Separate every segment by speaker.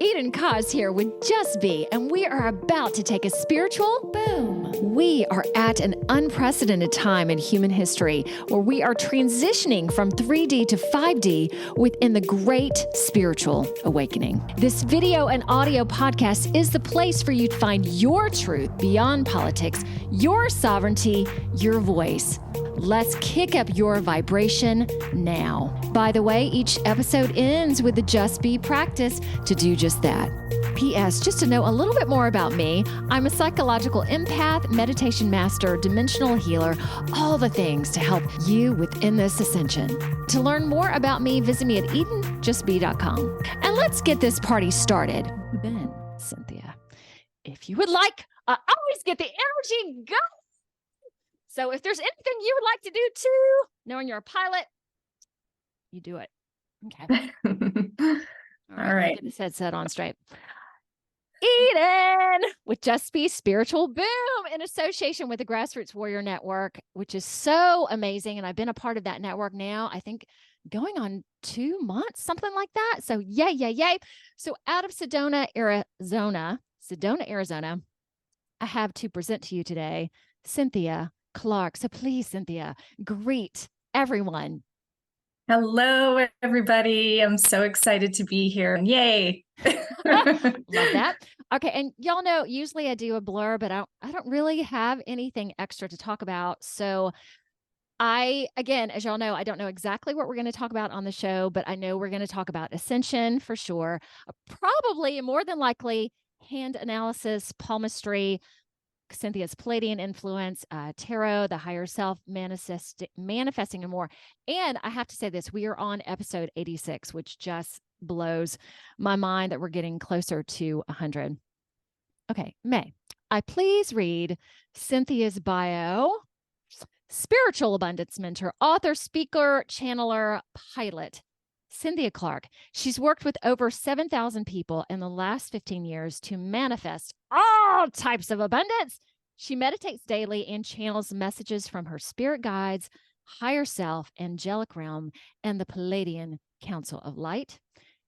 Speaker 1: Eden Kaz here with Just Be, and we are about to take a spiritual boom. We are at an unprecedented time in human history where we are transitioning from 3D to 5D within the great spiritual awakening. This video and audio podcast is the place for you to find your truth beyond politics, your sovereignty, your voice. Let's kick up your vibration now. By the way, each episode ends with the Just Be practice to do just that. P.S. Just to know a little bit more about me, I'm a psychological empath, meditation master, dimensional healer, all the things to help you within this ascension. To learn more about me, visit me at edenjustbe.com. And let's get this party started. Ben, Cynthia, if you would like, I always get the energy going. So if there's anything you would like to do too, knowing you're a pilot, you do it. Okay. All right. Get this headset on straight. Eden with Just Be Spiritual Boom in association with the Grassroots Warrior Network, which is so amazing. And I've been a part of that network now, I think going on 2 months, something like that. So yay, yay, yay. So out of Sedona, Arizona, I have to present to you today, Cynthia Clark. So please, Cynthia, greet everyone.
Speaker 2: Hello, everybody. I'm so excited to be here. Yay.
Speaker 1: Love that. Okay. And y'all know, usually I do a blur, but I don't really have anything extra to talk about. So again, as y'all know, I don't know exactly what we're going to talk about on the show, but I know we're going to talk about Ascension for sure. Probably more than likely hand analysis, palmistry, Cynthia's Pleiadian influence, tarot, the higher self, manifesting and more. And I have to say this, we are on episode 86, which just blows my mind that we're getting closer to 100. Okay, May, I please read Cynthia's bio. Spiritual abundance mentor, author, speaker, channeler, pilot. Cynthia Clark. She's worked with over 7,000 people in the last 15 years to manifest all types of abundance. She meditates daily and channels messages from her spirit guides, higher self, angelic realm, and the Pleiadian Council of Light.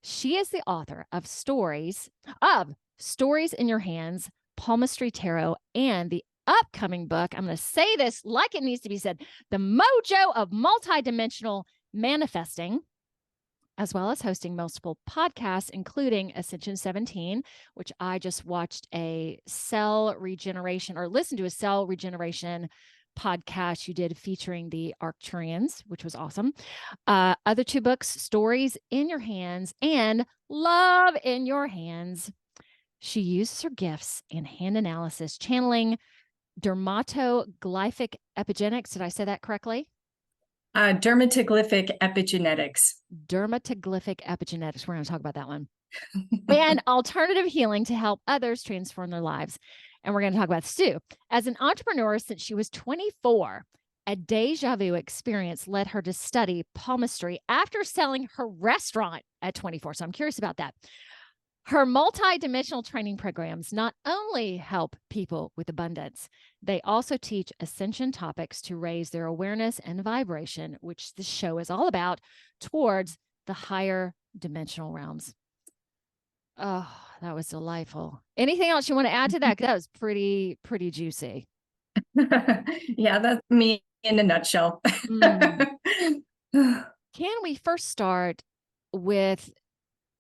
Speaker 1: She is the author of Stories in Your Hands, Palmistry Tarot, and the upcoming book, I'm going to say this like it needs to be said, The Mojo of Multidimensional Manifesting, as well as hosting multiple podcasts, including Ascension 17, which I just watched a cell regeneration or listened to a cell regeneration podcast you did featuring the Arcturians, which was awesome. Other 2 books, Stories in Your Hands and Love in Your Hands. She uses her gifts in hand analysis, channeling dermato-glyphic epigenetics. Did I say that correctly?
Speaker 2: Dermato-glyphic epigenetics.
Speaker 1: Dermato-glyphic epigenetics. We're going to talk about that one. And alternative healing to help others transform their lives. And we're going to talk about this too. As an entrepreneur since she was 24, a deja vu experience led her to study palmistry after selling her restaurant at 24. So I'm curious about that. Her multi-dimensional training programs not only help people with abundance, they also teach ascension topics to raise their awareness and vibration, which the show is all about, towards the higher dimensional realms. Oh, that was delightful. Anything else you want to add to that? That was pretty juicy.
Speaker 2: Yeah, that's me in a nutshell.
Speaker 1: Can we first start with,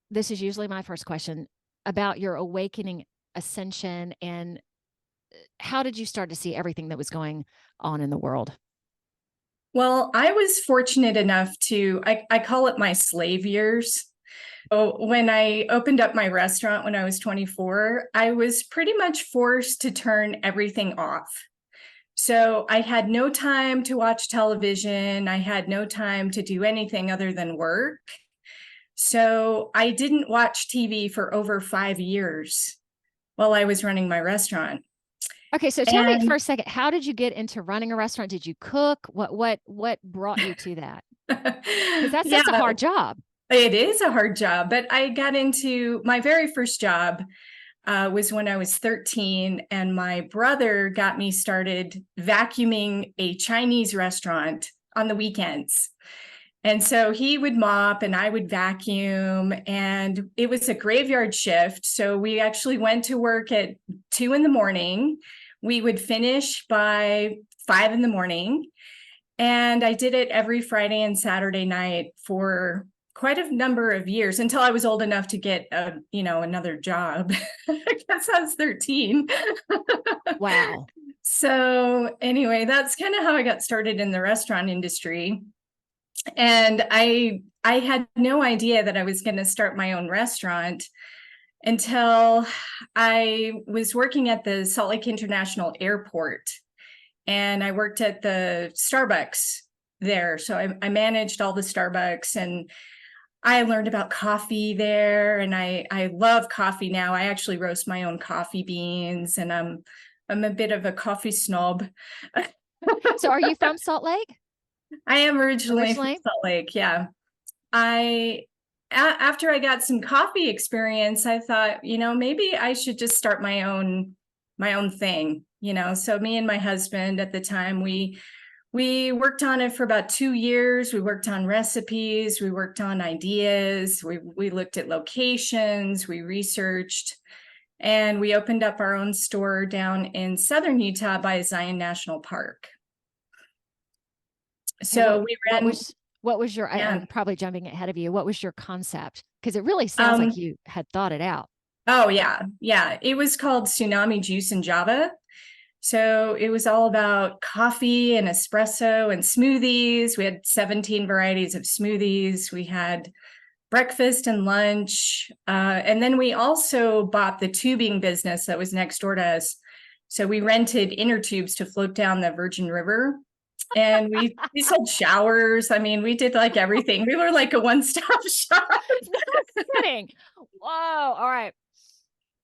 Speaker 1: this is usually my first question, about your awakening ascension and how did you start to see everything that was going on in the world?
Speaker 2: Well, I was fortunate enough to, I call it my slave years. So when I opened up my restaurant when I was 24, I was pretty much forced to turn everything off. So I had no time to watch television. I had no time to do anything other than work. So I didn't watch TV for over 5 years while I was running my restaurant.
Speaker 1: Okay, so tell me for a second, how did you get into running a restaurant? Did you cook? What brought you to that? Because that's just a hard job.
Speaker 2: It is a hard job, but I got into my very first job was when I was 13, and my brother got me started vacuuming a Chinese restaurant on the weekends. And so he would mop and I would vacuum, and it was a graveyard shift. So we actually went to work at 2 a.m. We would finish by 5 a.m. And I did it every Friday and Saturday night for quite a number of years until I was old enough to get another job. I guess I was 13.
Speaker 1: Wow.
Speaker 2: So anyway, that's kind of how I got started in the restaurant industry. And I had no idea that I was going to start my own restaurant until I was working at the Salt Lake International Airport, and I worked at the Starbucks there. So I managed all the Starbucks, and I learned about coffee there, and I love coffee now. I actually roast my own coffee beans, and I'm a bit of a coffee snob.
Speaker 1: So are you from Salt Lake?
Speaker 2: I am originally from Salt Lake. Yeah. After I got some coffee experience, I thought, maybe I should just start my own thing, So me and my husband at the time, we worked on it for about 2 years. We worked on recipes, we worked on ideas, we looked at locations, we researched, and we opened up our own store down in southern Utah by Zion National Park. So we ran.
Speaker 1: What was your, I'm probably jumping ahead of you. What was your concept? Because it really sounds like you had thought it out.
Speaker 2: Oh, yeah. Yeah. It was called Tsunami Juice and Java. So it was all about coffee and espresso and smoothies. We had 17 varieties of smoothies. We had breakfast and lunch. And then we also bought the tubing business that was next door to us. So we rented inner tubes to float down the Virgin River. And we sold showers. I mean, we did like everything. We were like a one-stop shop.
Speaker 1: No kidding. Whoa. All right.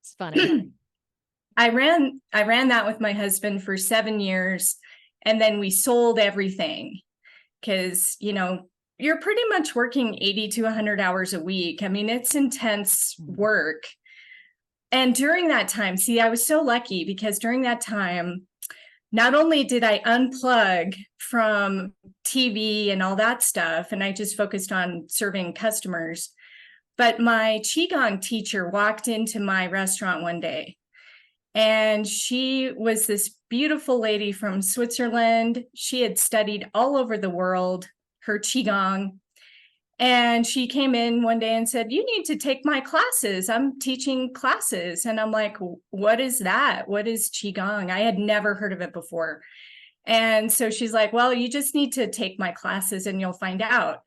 Speaker 1: It's funny.
Speaker 2: I ran that with my husband for 7 years, and then we sold everything because, you're pretty much working 80 to 100 hours a week. I mean, it's intense work. And during that time, see, I was so lucky because during that time, not only did I unplug from TV and all that stuff, and I just focused on serving customers, but my Qigong teacher walked into my restaurant one day, and she was this beautiful lady from Switzerland. She had studied all over the world, her Qigong. And she came in one day and said, "You need to take my classes. I'm teaching classes." And I'm like, "What is that? What is Qigong?" I had never heard of it before. And so she's like, "Well, you just need to take my classes and you'll find out."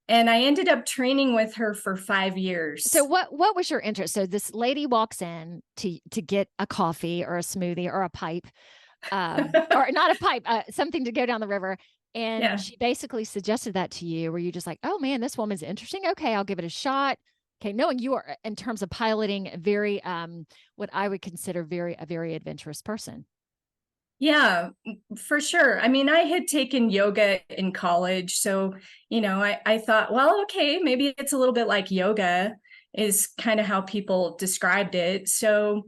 Speaker 2: And I ended up training with her for 5 years.
Speaker 1: So what was your interest? So this lady walks in to get a coffee or a smoothie or a pipe, or not a pipe, something to go down the river. And she basically suggested that to you. Were you just like, "Oh man, this woman's interesting. Okay, I'll give it a shot." Okay, knowing you are, in terms of piloting, very what I would consider a very adventurous person.
Speaker 2: Yeah, for sure. I mean, I had taken yoga in college. So, I thought, well, okay, maybe it's a little bit like yoga is kind of how people described it. So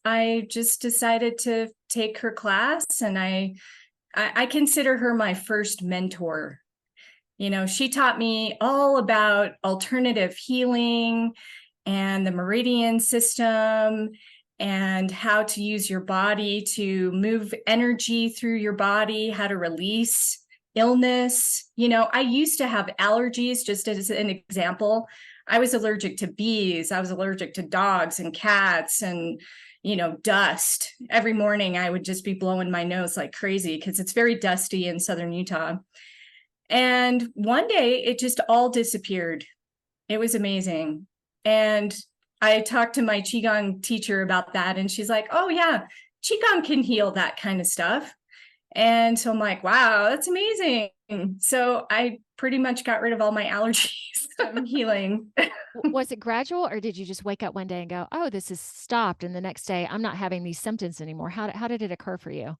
Speaker 2: I just decided to take her class, and I consider her my first mentor. She taught me all about alternative healing and the meridian system and how to use your body to move energy through your body, how to release illness. I used to have allergies, just as an example. I was allergic to bees. I was allergic to dogs and cats and, dust. Every morning I would just be blowing my nose like crazy because it's very dusty in southern Utah. And one day it just all disappeared. It was amazing. And I talked to my Qigong teacher about that, and she's like, "Oh yeah, Qigong can heal that kind of stuff." And so I'm like, "Wow, that's amazing." So I pretty much got rid of all my allergies from healing.
Speaker 1: Was it gradual, or did you just wake up one day and go, "Oh, this has stopped," and the next day I'm not having these symptoms anymore? How did it occur for you?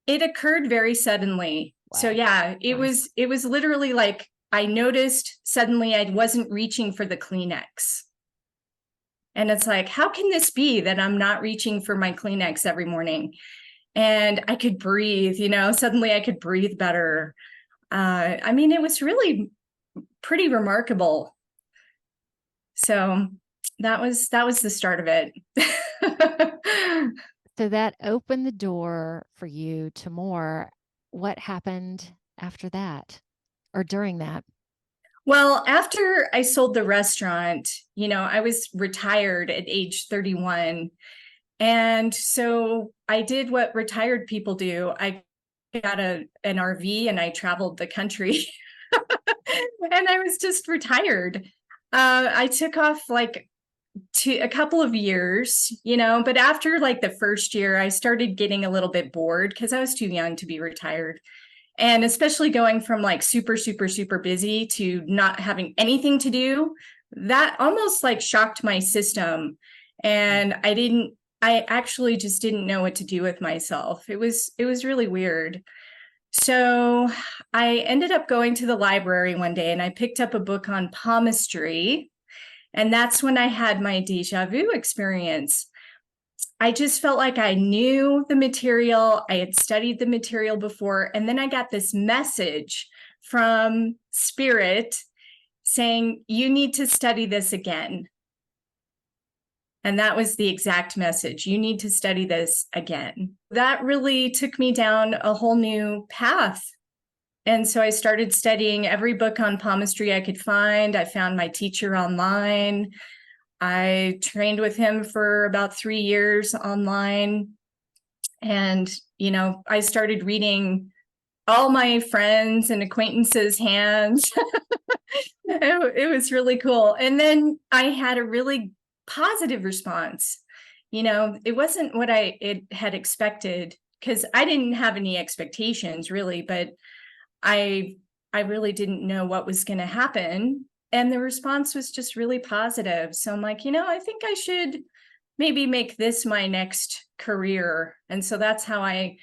Speaker 2: It occurred very suddenly. Wow. So yeah, it was literally like I noticed suddenly I wasn't reaching for the Kleenex. And it's like, how can this be that I'm not reaching for my Kleenex every morning? And I could breathe, suddenly I could breathe better. I mean, it was really pretty remarkable. So that was the start of it.
Speaker 1: So that opened the door for you to more. What happened after that or during that?
Speaker 2: Well, after I sold the restaurant, I was retired at age 31. And so I did what retired people do. I got an RV and I traveled the country and I was just retired. I took off like a couple of years, but after like the first year, I started getting a little bit bored because I was too young to be retired. And especially going from like super, super, super busy to not having anything to do, that almost like shocked my system. And I actually just didn't know what to do with myself. It was really weird. So I ended up going to the library one day and I picked up a book on palmistry. And that's when I had my deja vu experience. I just felt like I knew the material. I had studied the material before. And then I got this message from Spirit saying, you need to study this again. And that was the exact message. You need to study this again. That really took me down a whole new path. And so I started studying every book on palmistry I could find. I found my teacher online. I trained with him for about 3 years online. And, I started reading all my friends and acquaintances' hands. It was really cool. And then I had a really positive response. It wasn't what I had expected because I didn't have any expectations really, but I really didn't know what was going to happen. And the response was just really positive. So I'm like, I think I should maybe make this my next career. And so that's how I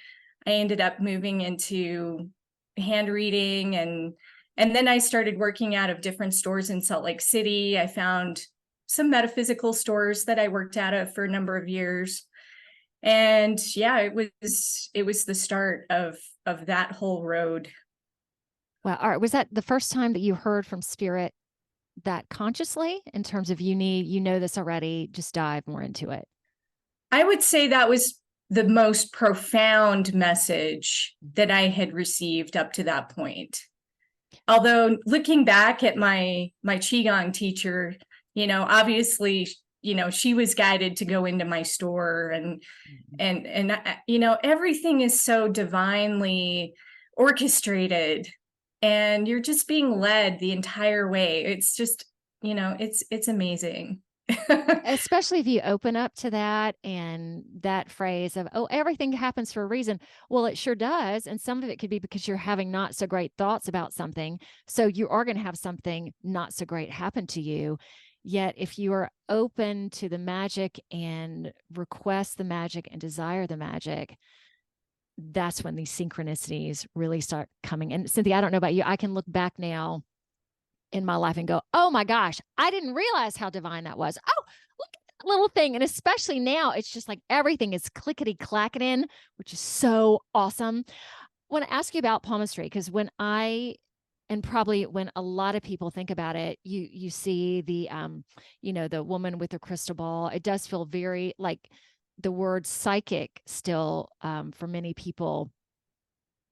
Speaker 2: ended up moving into hand reading, and then I started working out of different stores in Salt Lake City. I found some metaphysical stores that I worked out of for a number of years. And yeah, it was the start of that whole road.
Speaker 1: Well, all right. Was that the first time that you heard from Spirit that consciously in terms of you know this already, just dive more into it?
Speaker 2: I would say that was the most profound message that I had received up to that point. Although looking back at my Qigong teacher, obviously, she was guided to go into my store and everything is so divinely orchestrated and you're just being led the entire way. It's just, it's amazing.
Speaker 1: Especially if you open up to that and that phrase of, oh, everything happens for a reason. Well, it sure does. And some of it could be because you're having not so great thoughts about something. So you are going to have something not so great happen to you. Yet if you are open to the magic and request the magic and desire the magic, that's when these synchronicities really start coming. And Cynthia, I don't know about you, I can look back now in my life and go, oh my gosh, I didn't realize how divine that was. Oh, look at that little thing. And especially now, it's just like everything is clickety clacking, which is so awesome. I want to ask you about palmistry because and probably when a lot of people think about it, you see the the woman with the crystal ball. It does feel very like the word psychic still for many people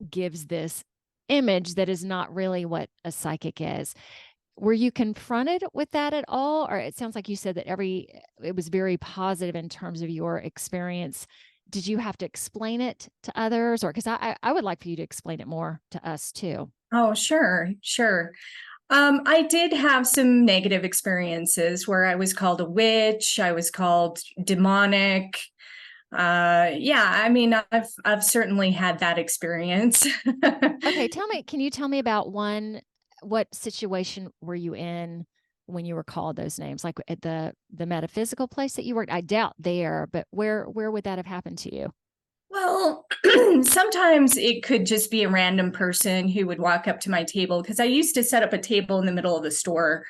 Speaker 1: gives this image that is not really what a psychic is. Were you confronted with that at all? Or it sounds like you said that it was very positive in terms of your experience. Did you have to explain it to others? Or because I would like for you to explain it more to us too.
Speaker 2: Oh, sure, sure. I did have some negative experiences where I was called a witch. I was called demonic. Yeah, I mean, I've certainly had that experience.
Speaker 1: Okay, can you tell me about what situation were you in when you were called those names? Like at the metaphysical place that you worked? I doubt there, but where would that have happened to you?
Speaker 2: Well, sometimes it could just be a random person who would walk up to my table because I used to set up a table in the middle of the store.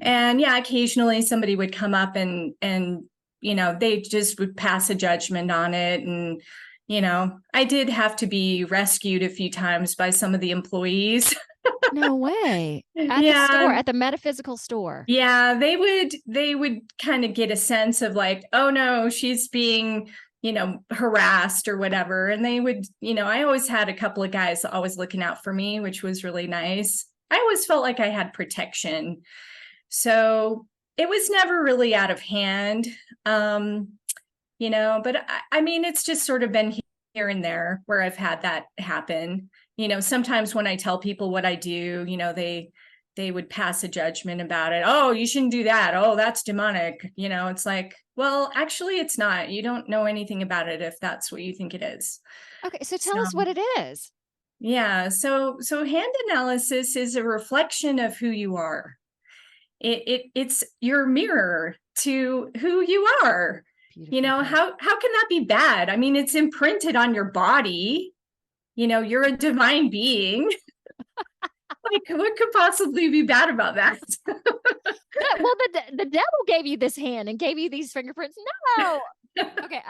Speaker 2: And yeah, occasionally somebody would come up and they just would pass a judgment on it. And, I did have to be rescued a few times by some of the employees.
Speaker 1: No way. At the
Speaker 2: Yeah.
Speaker 1: store, at the metaphysical store.
Speaker 2: Yeah, they would kind of get a sense of like, oh no, she's being, harassed or whatever. And they would, I always had a couple of guys always looking out for me, which was really nice. I always felt like I had protection. So it was never really out of hand. But I mean, it's just sort of been here and there where I've had that happen. Sometimes when I tell people what I do, they would pass a judgment about it. Oh, you shouldn't do that. Oh, that's demonic. It's like, well, actually it's not. You don't know anything about it if that's what you think it is.
Speaker 1: Okay, so tell us what it is.
Speaker 2: Yeah. So hand analysis is a reflection of who you are. It's your mirror to who you are.
Speaker 1: Beautiful.
Speaker 2: How can that be bad? I mean, it's imprinted on your body. You're a divine being. Like, what could possibly be bad about that?
Speaker 1: Well, the devil gave you this hand and gave you these fingerprints. No. Okay.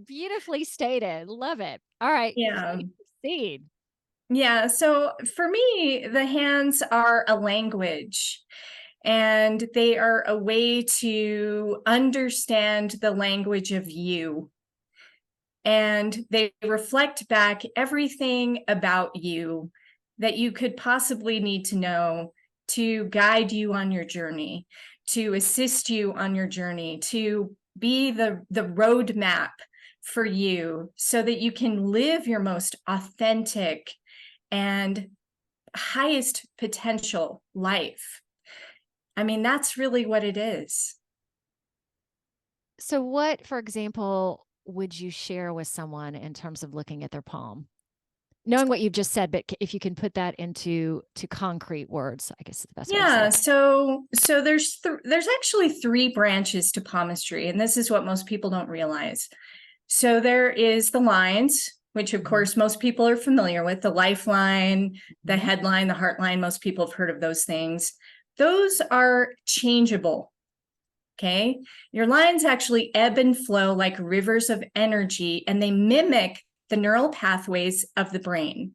Speaker 1: Beautifully stated. Love it. All right.
Speaker 2: Yeah.
Speaker 1: Proceed.
Speaker 2: Yeah. So for me, the hands are a language, and they are a way to understand the language of you. And they reflect back everything about you that you could possibly need to know to guide you on your journey, to assist you on your journey, to be the roadmap for you so that you can live your most authentic and highest potential life. I mean, that's really what it is.
Speaker 1: So what, for example, would you share with someone in terms of looking at their palm? Knowing what you've just said, but if you can put that into concrete words, I guess is the best way to say
Speaker 2: Yeah,
Speaker 1: it.
Speaker 2: so there's actually three branches to palmistry, and this is what most people don't realize. So there is the lines, which of course most people are familiar with, the lifeline, the headline, the heart line. Most people have heard of those things. Those are changeable. Okay. Your lines actually ebb and flow like rivers of energy, and they mimic the neural pathways of the brain.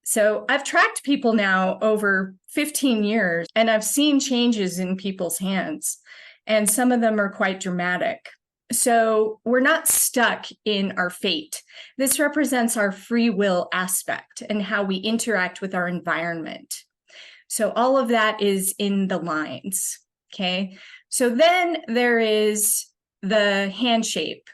Speaker 2: So I've tracked people now over 15 years, and I've seen changes in people's hands, and some of them are quite dramatic. So we're not stuck in our fate. This represents our free will aspect and how we interact with our environment. So all of that is in the lines. Okay. So then there is the hand shape.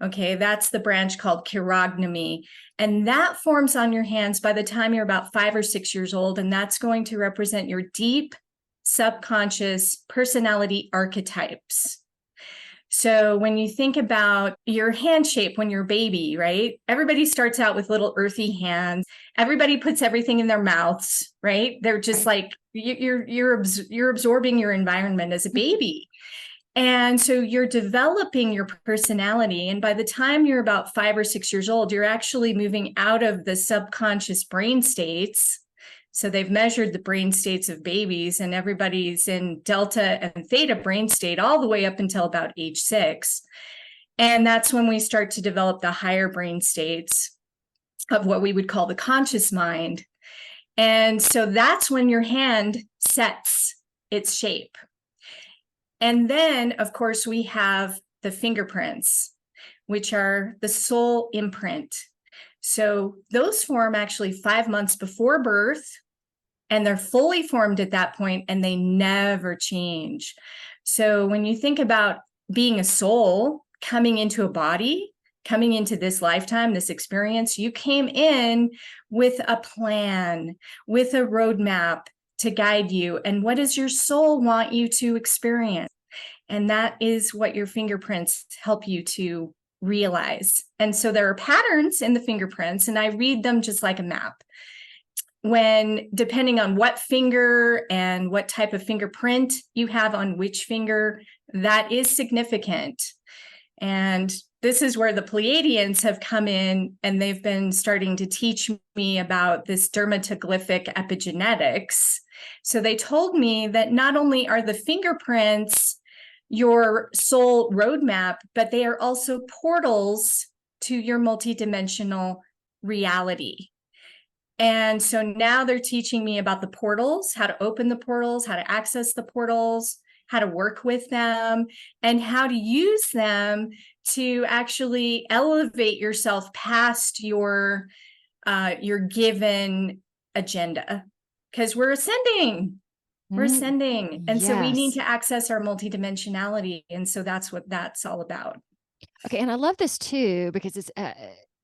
Speaker 2: Okay, that's the branch called chirognomy. And that forms on your hands by the time you're about 5 or 6 years old. And that's going to represent your deep subconscious personality archetypes. So when you think about your hand shape when you're a baby, right? Everybody starts out with little earthy hands. Everybody puts everything in their mouths, right? They're just like you're absorbing your environment as a baby. And so you're developing your personality. And by the time you're about 5 or 6 years old, you're actually moving out of the subconscious brain states. So they've measured the brain states of babies, and everybody's in delta and theta brain state all the way up until about age 6. And that's when we start to develop the higher brain states of what we would call the conscious mind. And so that's when your hand sets its shape. And then, of course, we have the fingerprints, which are the soul imprint. So those form actually 5 months before birth, and they're fully formed at that point, and they never change. So when you think about being a soul coming into a body, coming into this lifetime, this experience, you came in with a plan, with a roadmap to guide you. And what does your soul want you to experience? And that is what your fingerprints help you to realize. And so there are patterns in the fingerprints, and I read them just like a map. When, depending on what finger and what type of fingerprint you have on which finger, that is significant. And this is where the Pleiadians have come in, and they've been starting to teach me about this dermato-glyphic epigenetics. So they told me that not only are the fingerprints your soul roadmap, but they are also portals to your multidimensional reality. And so now they're teaching me about the portals, how to open the portals, how to access the portals, how to work with them, and how to use them to actually elevate yourself past your given agenda. Because we're ascending. We're ascending. And so we need
Speaker 1: Yes.
Speaker 2: to access our multidimensionality. And so that's what that's all about.
Speaker 1: Okay. And I love this too, because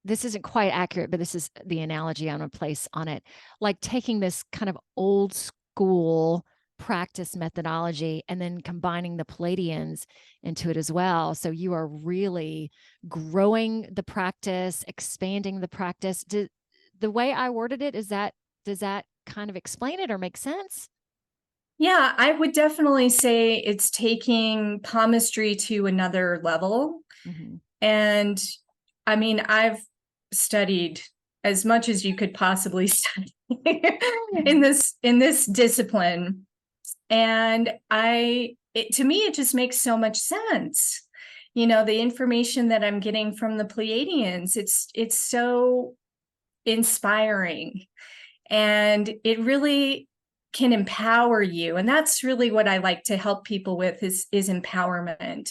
Speaker 1: this isn't quite accurate, but this is the analogy I'm going to place on it. Like taking this kind of old school practice methodology and then combining the Pleiadians into it as well. So you are really growing the practice, expanding the practice. The way I worded it, does that kind of explain it or make sense?
Speaker 2: Yeah, I would definitely say it's taking palmistry to another level.
Speaker 1: Mm-hmm.
Speaker 2: And I mean, I've studied as much as you could possibly study in this discipline. And to me, it just makes so much sense. You know, the information that I'm getting from the Pleiadians, it's so inspiring, and it really can empower you. And that's really what I like to help people with is empowerment,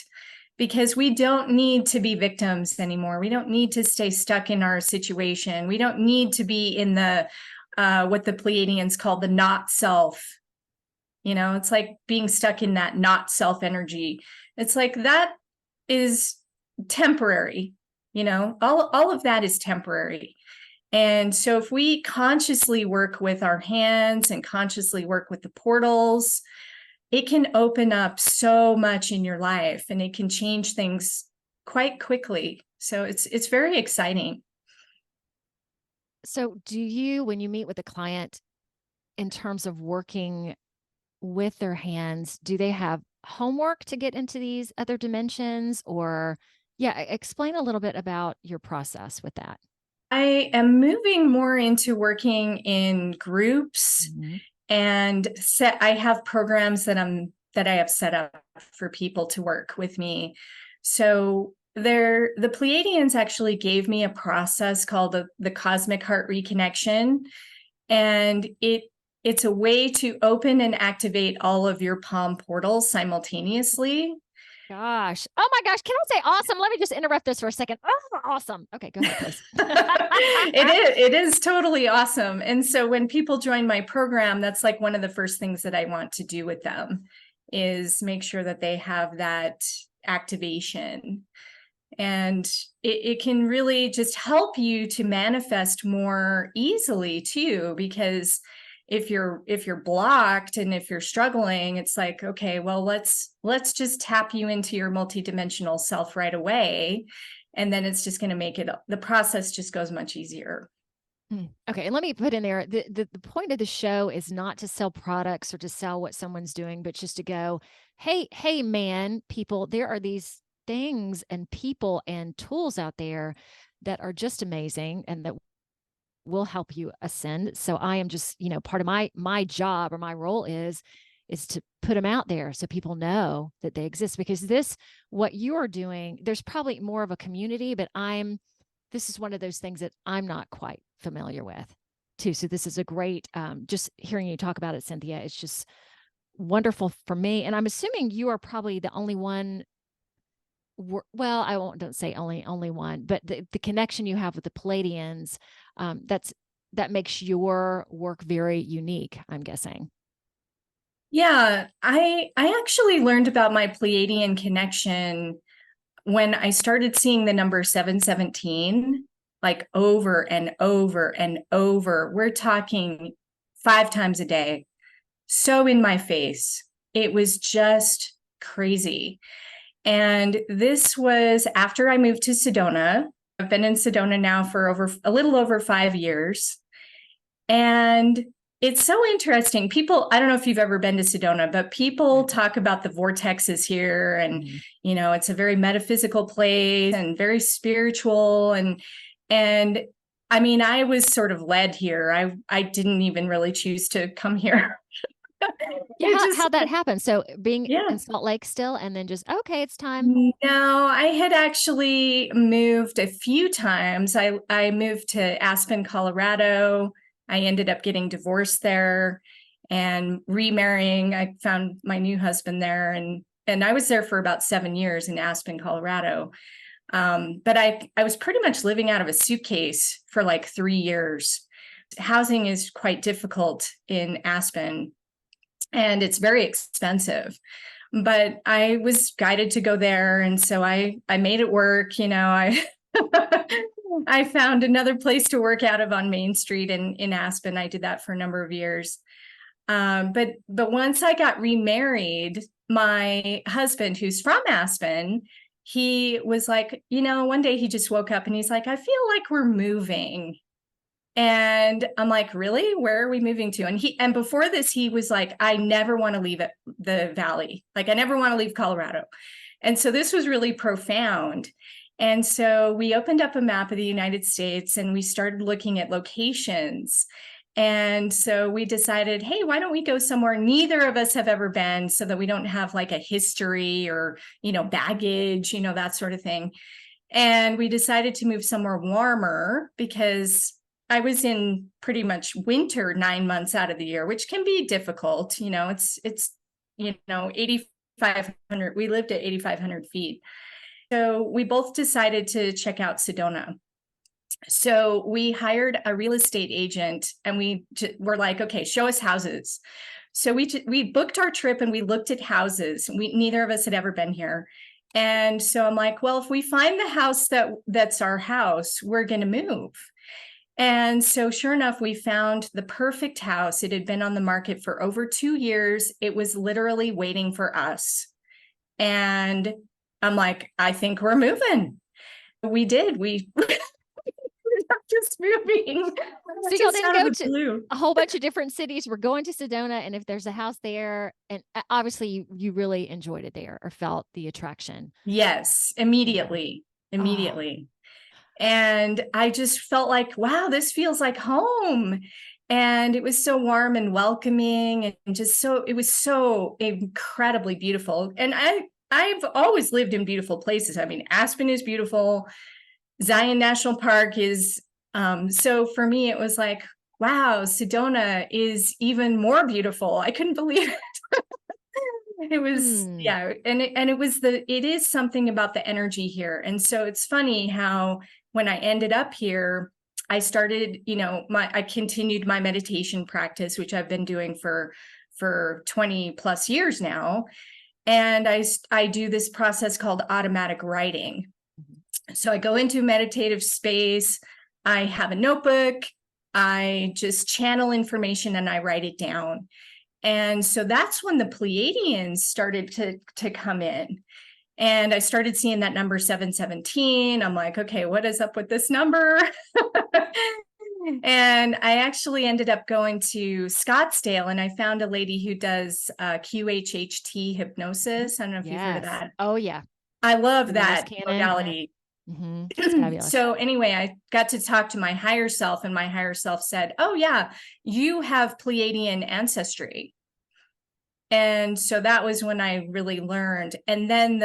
Speaker 2: because we don't need to be victims anymore. We don't need to stay stuck in our situation. We don't need to be in the what the Pleiadians call the not self. You know, it's like being stuck in that not self energy. It's like that is temporary. You know, all of that is temporary. And so if we consciously work with our hands and consciously work with the portals, it can open up so much in your life, and it can change things quite quickly. So it's very exciting.
Speaker 1: So do you, when you meet with a client in terms of working with their hands, do they have homework to get into these other dimensions? Or yeah, explain a little bit about your process with that.
Speaker 2: I am moving more into working in groups,
Speaker 1: Mm-hmm.
Speaker 2: and I have programs that I have set up for people to work with me. So the Pleiadians actually gave me a process called the Cosmic Heart Reconnection, and it's a way to open and activate all of your palm portals simultaneously.
Speaker 1: Gosh. Oh my gosh. Can I say awesome? Let me just interrupt this for a second. Oh, awesome. Okay, go ahead, please.
Speaker 2: It is totally awesome. And so when people join my program, that's like one of the first things that I want to do with them is make sure that they have that activation. And it can really just help you to manifest more easily too, because if you're blocked and if you're struggling, it's like, okay, well, let's just tap you into your multidimensional self right away, and then it's just going to make the process just goes much easier.
Speaker 1: Okay, and let me put in there the point of the show is not to sell products or to sell what someone's doing, but just to go, hey man, people, there are these things and people and tools out there that are just amazing and that will help you ascend. So I am just, part of my job or my role is to put them out there so people know that they exist, because what you're doing, there's probably more of a community, but this is one of those things that I'm not quite familiar with too. So this is a great, just hearing you talk about it, Cynthia, it's just wonderful for me. And I'm assuming you are probably the only one. Well, don't say only one, but the connection you have with the Pleiadians, that makes your work very unique, I'm guessing.
Speaker 2: Yeah, I actually learned about my Pleiadian connection when I started seeing the number 717, like over and over and over. We're talking 5 times a day. So in my face. It was just crazy. And this was after I moved to Sedona. I've been in Sedona now for a little over 5 years. And it's so interesting. I don't know if you've ever been to Sedona, but people talk about the vortexes here. And, it's a very metaphysical place and very spiritual. And I mean, I was sort of led here. I didn't even really choose to come here.
Speaker 1: Yeah, how'd that happen? So being
Speaker 2: Yeah.
Speaker 1: in Salt Lake still, and then just, okay, it's time.
Speaker 2: No, I had actually moved a few times. I moved to Aspen, Colorado, I ended up getting divorced there and remarrying. I found my new husband there, and I was there for about 7 years in Aspen, Colorado. But I was pretty much living out of a suitcase for like 3 years. Housing is quite difficult in Aspen, and it's very expensive. But I was guided to go there, and so I made it work. I I found another place to work out of on Main Street in Aspen. I did that for a number of years. But once I got remarried, my husband, who's from Aspen, he was like, one day he just woke up and he's like, I feel like we're moving. And I'm like, really? Where are we moving to? And before this, he was like, I never want to leave the Valley. Like, I never want to leave Colorado. And so this was really profound. And so we opened up a map of the United States and we started looking at locations. And so we decided, hey, why don't we go somewhere neither of us have ever been, so that we don't have like a history or, baggage, that sort of thing. And we decided to move somewhere warmer because I was in pretty much winter 9 months out of the year, which can be difficult. It's 8,500. We lived at 8,500 feet. So we both decided to check out Sedona. So we hired a real estate agent and we were like, okay, show us houses. So we booked our trip and we looked at houses. Neither of us had ever been here. And so I'm like, well, if we find the house that's our house, we're going to move. And so sure enough, we found the perfect house. It had been on the market for over 2 years. It was literally waiting for us. And I'm like, I think we're moving. We did. We just moving.
Speaker 1: So y'all didn't go to a whole bunch of different cities. We're going to Sedona, and if there's a house there, and obviously you really enjoyed it there or felt the attraction.
Speaker 2: Yes, immediately. Oh. And I just felt like, wow, this feels like home. And it was so warm and welcoming, and it was so incredibly beautiful. And I've always lived in beautiful places. I mean, Aspen is beautiful. Zion National Park is, so for me, it was like, wow, Sedona is even more beautiful. I couldn't believe it. It was, yeah. And it is something about the energy here. And so it's funny how when I ended up here, I started, I continued my meditation practice, which I've been doing for 20 plus years now. And I do this process called automatic writing. So I go into a meditative space, I have a notebook, I just channel information and I write it down. And so that's when the Pleiadians started to come in. And I started seeing that number 717. I'm like, okay, what is up with this number? And I actually ended up going to Scottsdale and I found a lady who does QHHT hypnosis. I don't know if you've heard of that.
Speaker 1: Oh, yeah.
Speaker 2: I love that modality. Mm-hmm. So anyway, I got to talk to my higher self, and my higher self said, oh yeah, you have Pleiadian ancestry. And so that was when I really learned. And then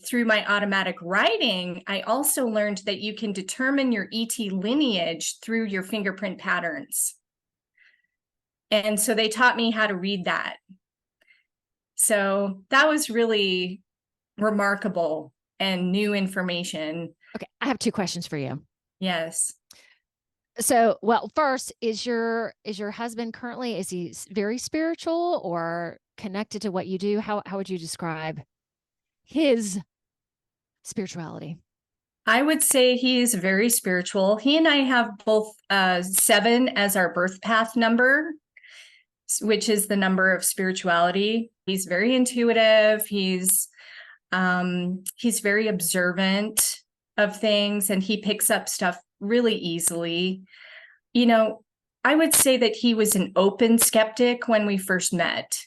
Speaker 2: through my automatic writing, I also learned that you can determine your ET lineage through your fingerprint patterns. And so they taught me how to read that. So that was really remarkable and new information.
Speaker 1: Okay, I have 2 questions for you.
Speaker 2: Yes.
Speaker 1: So, well, first, is your husband currently, is he very spiritual or connected to what you do? How would you describe his spirituality?
Speaker 2: I would say he's very spiritual. He and I have both 7 as our birth path number, which is the number of spirituality. He's very intuitive. He's very observant of things, and he picks up stuff really easily. I would say that he was an open skeptic when we first met.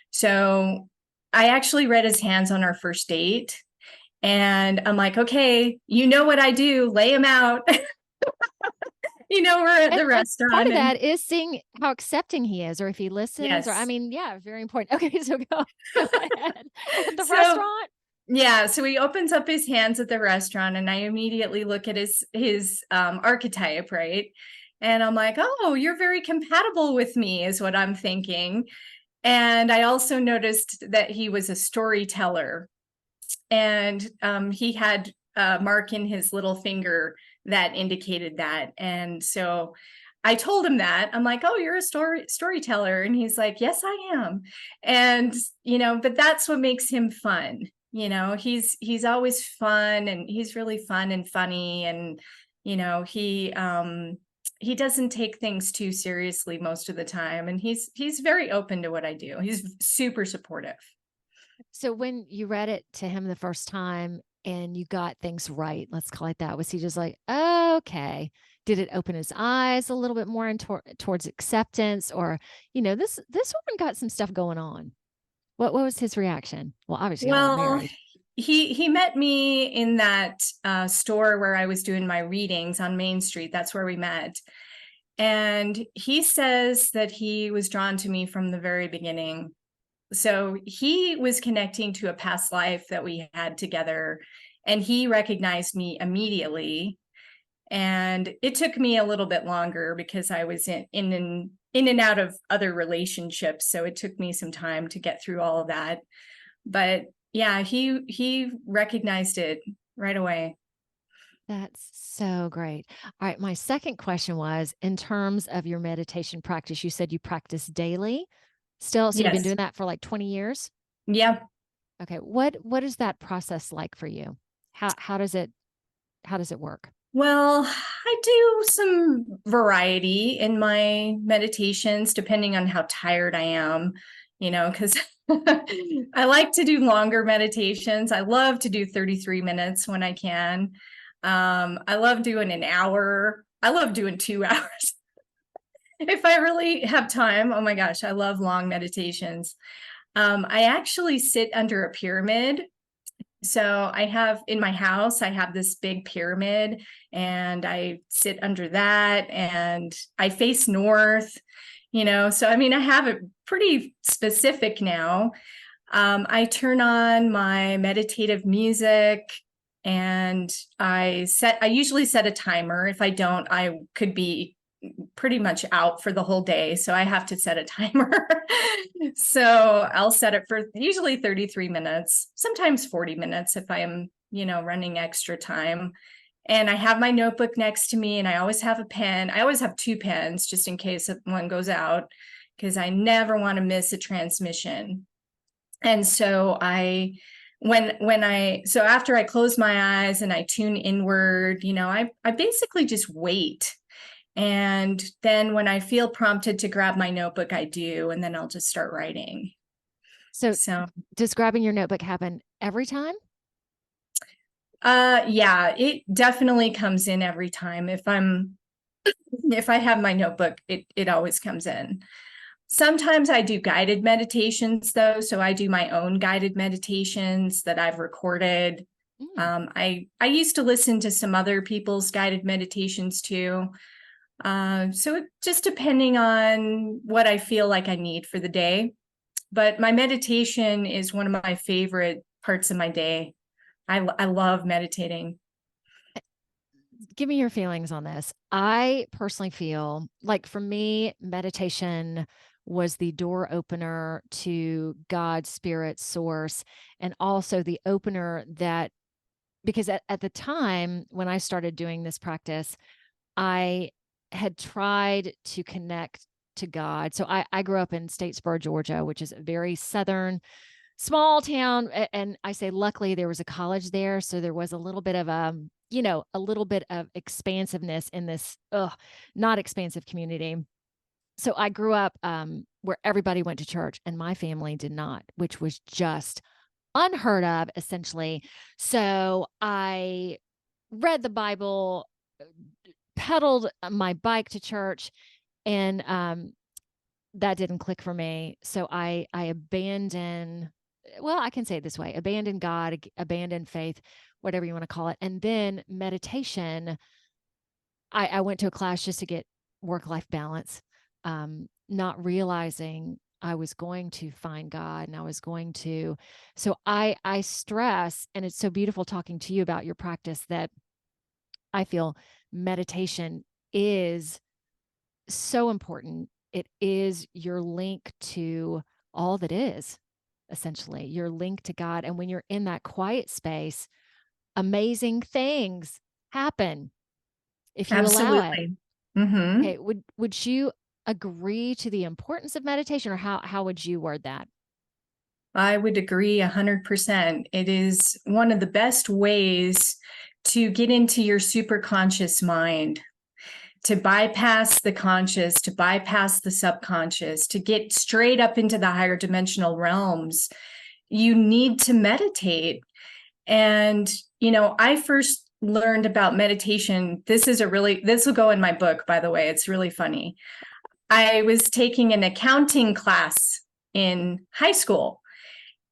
Speaker 2: So I actually read his hands on our first date, and I'm like, okay, you know what I do, lay him out. We're at the restaurant.
Speaker 1: Part of that is seeing how accepting he is, or if he listens.
Speaker 2: Yes.
Speaker 1: Or, very important. Okay, so go ahead. At the restaurant.
Speaker 2: Yeah, so he opens up his hands at the restaurant, and I immediately look at his archetype, right? And I'm like, oh, you're very compatible with me, is what I'm thinking. And I also noticed that he was a storyteller, and he had a mark in his little finger that indicated that. And so I told him that. I'm like, oh, you're a storyteller. And he's like, yes, I am. And, but that's what makes him fun. He's always fun, and he's really fun and funny. And, he doesn't take things too seriously most of the time. And he's very open to what I do. He's super supportive.
Speaker 1: So when you read it to him the first time and you got things right, let's call it that, was he just like, oh, okay? Did it open his eyes a little bit more towards acceptance, or, this woman got some stuff going on? What was his reaction? Well, obviously y'all are
Speaker 2: Well,
Speaker 1: married.
Speaker 2: he met me in that store where I was doing my readings on Main Street. That's where we met. And he says that he was drawn to me from the very beginning. So he was connecting to a past life that we had together, and he recognized me immediately. And it took me a little bit longer because I was in and out of other relationships. So it took me some time to get through all of that. But yeah, he recognized it right away.
Speaker 1: That's so great. All right. My second question was, in terms of your meditation practice, you said you practice daily still. So you've been
Speaker 2: Yes.
Speaker 1: doing that for like 20 years.
Speaker 2: Yeah.
Speaker 1: Okay. What is that process like for you? How does it work?
Speaker 2: Well, I do some variety in my meditations depending on how tired I am, because I like to do longer meditations. I love to do 33 minutes when I can. I love doing an hour. I love doing 2 hours if I really have time. Oh my gosh, I love long meditations. I actually sit under a pyramid. So I have in my house, I have this big pyramid, and I sit under that, and I face north. So I mean, I have it pretty specific now. I turn on my meditative music, and I usually set a timer. If I don't, I could be pretty much out for the whole day. So I have to set a timer. So I'll set it for usually 33 minutes, sometimes 40 minutes if I am, running extra time. And I have my notebook next to me, and I always have a pen. I always have two pens just in case one goes out, because I never want to miss a transmission. And so so after I close my eyes and I tune inward, I basically just wait. And then when I feel prompted to grab my notebook, I do, and then I'll just start writing.
Speaker 1: So
Speaker 2: So,
Speaker 1: does grabbing your notebook happen every time?
Speaker 2: yeah, it definitely comes in every time. If I have my notebook, it always comes in. Sometimes I do guided meditations though. So I do my own guided meditations that I've recorded.
Speaker 1: Mm.
Speaker 2: I used to listen to some other people's guided meditations too. So it just depending on what I feel like I need for the day. But my meditation is one of my favorite parts of my day. I love meditating.
Speaker 1: Give me your feelings on this. I personally feel like for me, meditation was the door opener to God, spirit, source, and also the opener that, because at the time when I started doing this practice, I had tried to connect to God. So I grew up in Statesboro, Georgia, which is a very southern, small town. And I say, luckily, there was a college there. So there was a little bit of a little bit of expansiveness in this not expansive community. So I grew up where everybody went to church and my family did not, which was just unheard of, essentially. So I read the Bible, pedaled my bike to church, and that didn't click for me. So I abandoned, well, I can say it this way, abandoned God, abandoned faith, whatever you want to call it. And then meditation, I went to a class just to get work-life balance, not realizing I was going to find God and I was going to, so I stress, and it's so beautiful talking to you about your practice, that I feel meditation is so important. It is your link to all that is, essentially, your link to God. And when you're in that quiet space, amazing things happen if you allow it.
Speaker 2: Absolutely. Hmm.
Speaker 1: Okay, would you agree to the importance of meditation, or how would you word that?
Speaker 2: I would agree 100%. It is one of the best ways to get into your superconscious mind, to bypass the conscious, to bypass the subconscious, to get straight up into the higher dimensional realms. You need to meditate. And, I first learned about meditation. This will go in my book, by the way. It's really funny. I was taking an accounting class in high school.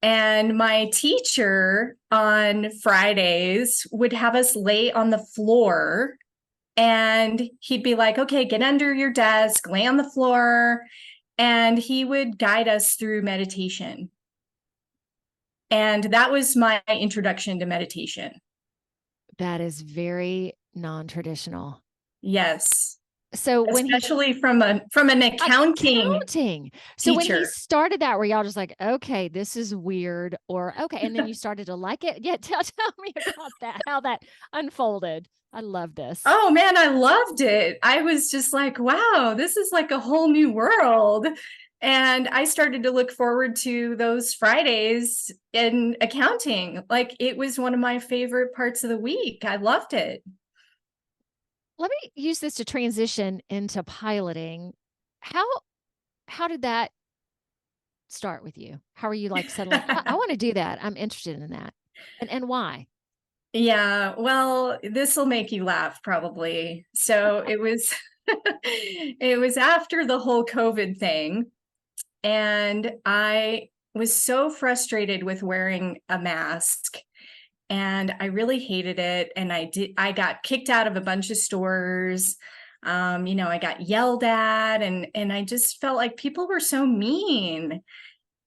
Speaker 2: And my teacher on Fridays would have us lay on the floor, and he'd be like, okay, get under your desk, lay on the floor. And he would guide us through meditation. And that was my introduction to meditation.
Speaker 1: That is very non-traditional.
Speaker 2: Yes.
Speaker 1: So when he
Speaker 2: Especially from an accounting
Speaker 1: accounting. So when he
Speaker 2: teacher.
Speaker 1: started that, were y'all just like, okay, this is weird, or okay, and then you started to like it? Yeah, tell me about that, how that unfolded. I love this.
Speaker 2: Oh man, I loved it. I was just like, wow, this is like a whole new world. And I started to look forward to those Fridays in accounting. Like, it was one of my favorite parts of the week. I loved it.
Speaker 1: Let me use this to transition into piloting. How how did that start with you? How are you like settling? I want to do that. I'm interested in that. And why?
Speaker 2: Yeah, well, this will make you laugh probably. So it was it was after the whole COVID thing, and I was so frustrated with wearing a mask, and I really hated it, and I got kicked out of a bunch of stores. I got yelled at, and I just felt like people were so mean.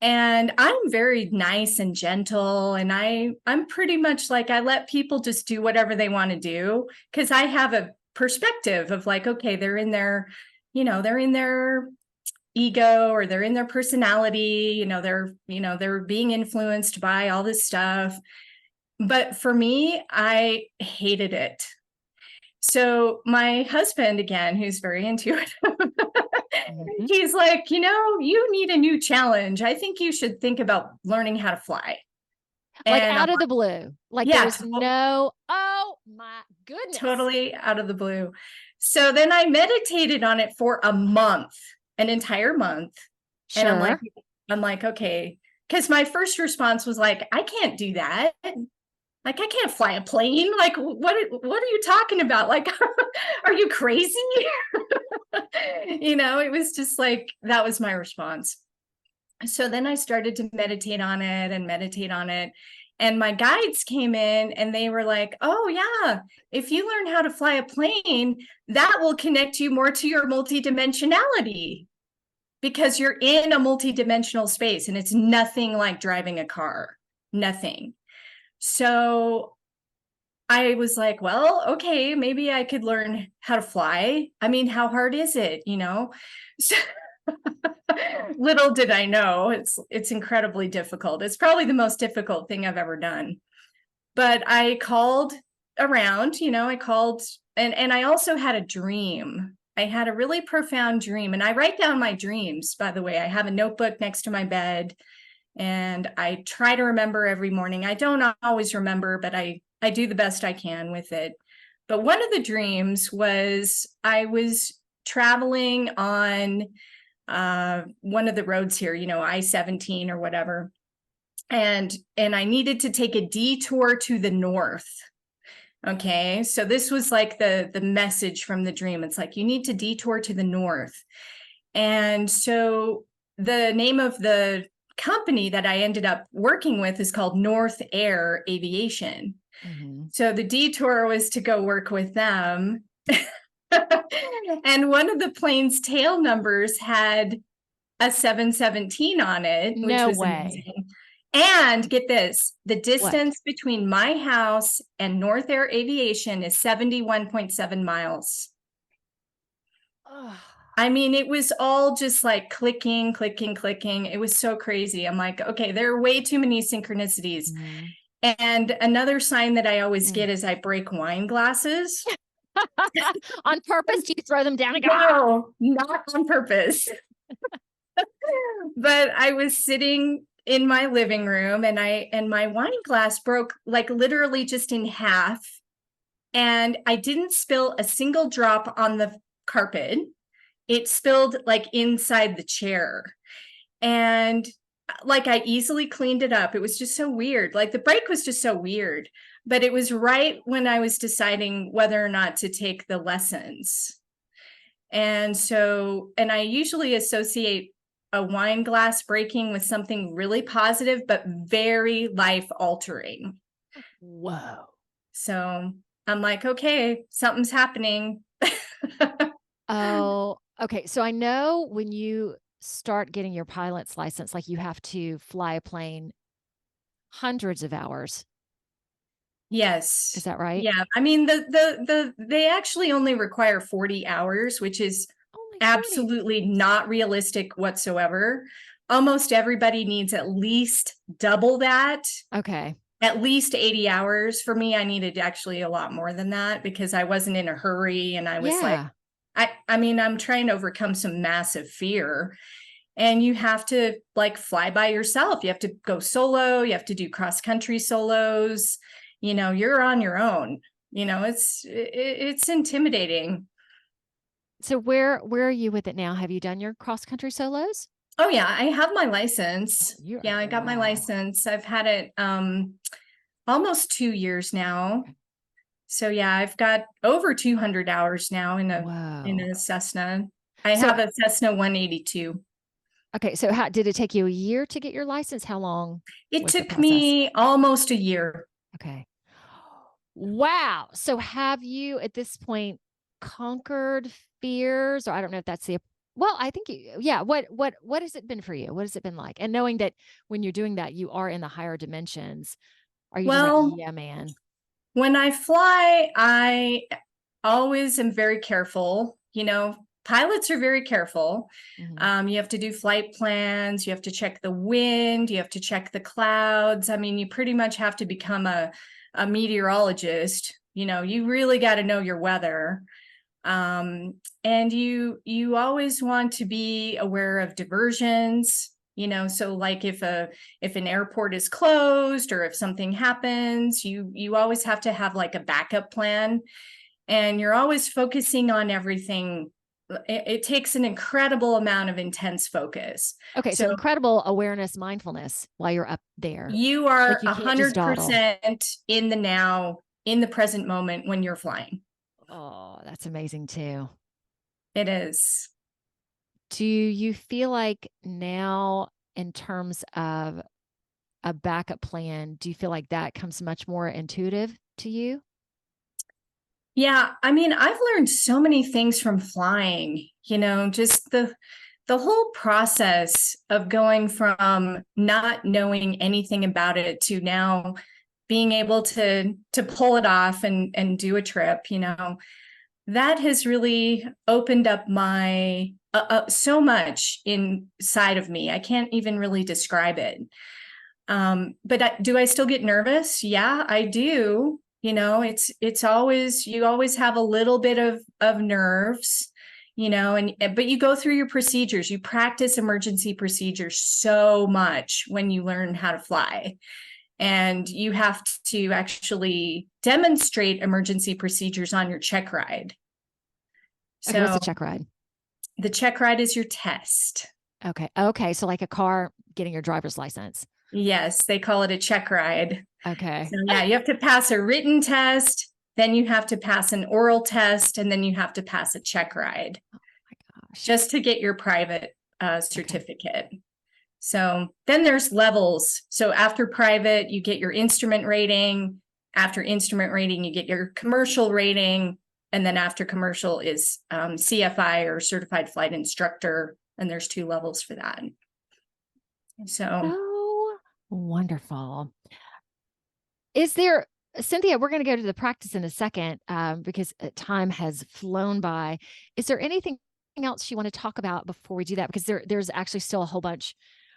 Speaker 2: And I'm very nice and gentle, and I'm pretty much like, I let people just do whatever they want to do, because I have a perspective of like, okay, they're in their ego, or they're in their personality, they're being influenced by all this stuff. But for me, I hated it. So my husband, again, who's very intuitive,
Speaker 1: Mhm.
Speaker 2: he's like, you need a new challenge. I think you should think about learning how to fly.
Speaker 1: Like
Speaker 2: And I'm
Speaker 1: out of
Speaker 2: like,
Speaker 1: the blue. Like there
Speaker 2: yeah,
Speaker 1: was no, oh my goodness.
Speaker 2: totally out of the blue. So then I meditated on it for a month, an entire month. And
Speaker 1: Sure.
Speaker 2: I'm like, okay. Because my first response was like, I can't do that. Like, I can't fly a plane. Like, what are you talking about? Like, are you crazy? It was just like, that was my response. So then I started to meditate on it and meditate on it. And my guides came in and they were like, oh, yeah, if you learn how to fly a plane, that will connect you more to your multidimensionality, because you're in a multidimensional space and it's nothing like driving a car, nothing. So I was like, well, okay, maybe I could learn how to fly. I mean, how hard is it, So, little did I know, it's incredibly difficult. It's probably the most difficult thing I've ever done. But I called around, I called, and I also had a dream. I had a really profound dream, and I write down my dreams, by the way. I have a notebook next to my bed, and I try to remember every morning. I don't always remember, but I do the best I can with it. But one of the dreams was I was traveling on one of the roads here, I-17 or whatever. And I needed to take a detour to the north. Okay. So this was like the message from the dream. It's like, you need to detour to the north. And so the name of the company that I ended up working with is called North Air Aviation.
Speaker 1: Mm-hmm.
Speaker 2: So the detour was to go work with them. And one of the plane's tail numbers had a 717 on it, which
Speaker 1: No
Speaker 2: was
Speaker 1: way.
Speaker 2: amazing. And get this, the
Speaker 1: What?
Speaker 2: distance between my house and North Air Aviation is 71.7 miles.
Speaker 1: Oh.
Speaker 2: I mean, it was all just like clicking, clicking, clicking. It was so crazy. I'm like, okay, there are way too many synchronicities.
Speaker 1: Mm.
Speaker 2: And another sign that I always
Speaker 1: Mm.
Speaker 2: get is I break wine glasses.
Speaker 1: On purpose, do you throw them down and go, ah!
Speaker 2: No, not on purpose. But I was sitting in my living room and my wine glass broke like literally just in half. And I didn't spill a single drop on the carpet. It spilled like inside the chair. And like I easily cleaned it up. It was just so weird. Like the break was just so weird. But it was right when I was deciding whether or not to take the lessons. And so, and I usually associate a wine glass breaking with something really positive, but very life altering.
Speaker 1: Whoa.
Speaker 2: So I'm like, okay, something's happening.
Speaker 1: Oh, okay. So I know when you start getting your pilot's license, like you have to fly a plane hundreds of hours. Is
Speaker 2: Yes.
Speaker 1: that right?
Speaker 2: Yeah. I mean, they actually only require 40 hours, which is
Speaker 1: Only 40.
Speaker 2: absolutely not realistic whatsoever. Almost everybody needs at least double that,
Speaker 1: Okay.
Speaker 2: at least 80 hours. For me, I needed actually a lot more than that because I wasn't in a hurry and I was like,
Speaker 1: Yeah.
Speaker 2: I mean, I'm trying to overcome some massive fear. And you have to like fly by yourself. You have to go solo. You have to do cross country solos. You know, you're on your own. You know, it's intimidating.
Speaker 1: So where are you with it now? Have you done your cross country solos?
Speaker 2: Oh yeah, I have my
Speaker 1: Oh,
Speaker 2: license.
Speaker 1: you're
Speaker 2: Yeah, I got my
Speaker 1: wow.
Speaker 2: license. I've had it almost 2 years now. So yeah, I've got over 200 hours now in
Speaker 1: Whoa.
Speaker 2: a Cessna. I
Speaker 1: So
Speaker 2: have a Cessna 182.
Speaker 1: okay, so how did it take you a year to get your license? How long
Speaker 2: It
Speaker 1: was the
Speaker 2: took
Speaker 1: process?
Speaker 2: me almost a year.
Speaker 1: Okay. Wow. So have you at this point conquered fears? Or I don't know if that's the well, I think yeah. What has it been for you? What has it been like? And knowing that when you're doing that, you are in the higher dimensions, are you just like,
Speaker 2: Well,
Speaker 1: yeah, man?
Speaker 2: when I fly, I always am very careful. You know, pilots are very careful.
Speaker 1: Mhm.
Speaker 2: You have to do flight plans, you have to check the wind, you have to check the clouds. I mean, you pretty much have to become a meteorologist. You know, you really got to know your weather. And you always want to be aware of diversions. You know, so like if an airport is closed or if something happens, you always have to have like a backup plan, and you're always focusing on everything. It takes an incredible amount of intense focus.
Speaker 1: Okay, so
Speaker 2: So
Speaker 1: incredible awareness, mindfulness while you're up there.
Speaker 2: you are
Speaker 1: Like you
Speaker 2: a
Speaker 1: can't just
Speaker 2: hundred
Speaker 1: dawdle.
Speaker 2: percent in the now, in the present moment when you're flying.
Speaker 1: Oh, that's amazing too.
Speaker 2: It is.
Speaker 1: Do you feel like now, in terms of a backup plan, do you feel like that comes much more intuitive to you?
Speaker 2: Yeah, I mean, I've learned so many things from flying, you know, just the whole process of going from not knowing anything about it to now being able to pull it off and do a trip, you know. That has really opened up my so much inside of me. I can't even really describe it. But do I still get nervous? Yeah, I do. You know, it's always, you always have a little bit of nerves, you know, and but you go through your procedures. You practice emergency procedures so much when you learn how to fly. And you have to actually demonstrate emergency procedures on your check ride.
Speaker 1: Okay, what's
Speaker 2: So
Speaker 1: the check ride?
Speaker 2: the check ride is your test.
Speaker 1: Okay. Okay. So like a car getting your driver's license.
Speaker 2: Yes, they call it a check ride.
Speaker 1: Okay.
Speaker 2: So yeah, you have to pass a written test, then you have to pass an oral test, and then you have to pass a check ride
Speaker 1: Oh my gosh.
Speaker 2: just to get your private
Speaker 1: Okay.
Speaker 2: certificate. So then there's levels. So after private, you get your instrument rating. After instrument rating, you get your commercial rating. And then after commercial is CFI, or certified flight instructor. And there's 2 levels for that. So
Speaker 1: So wonderful. Is there, Cynthia, we're going to go to the practice in a second because time has flown by. Is there anything else you want to talk about before we do that? Because there's actually still a whole bunch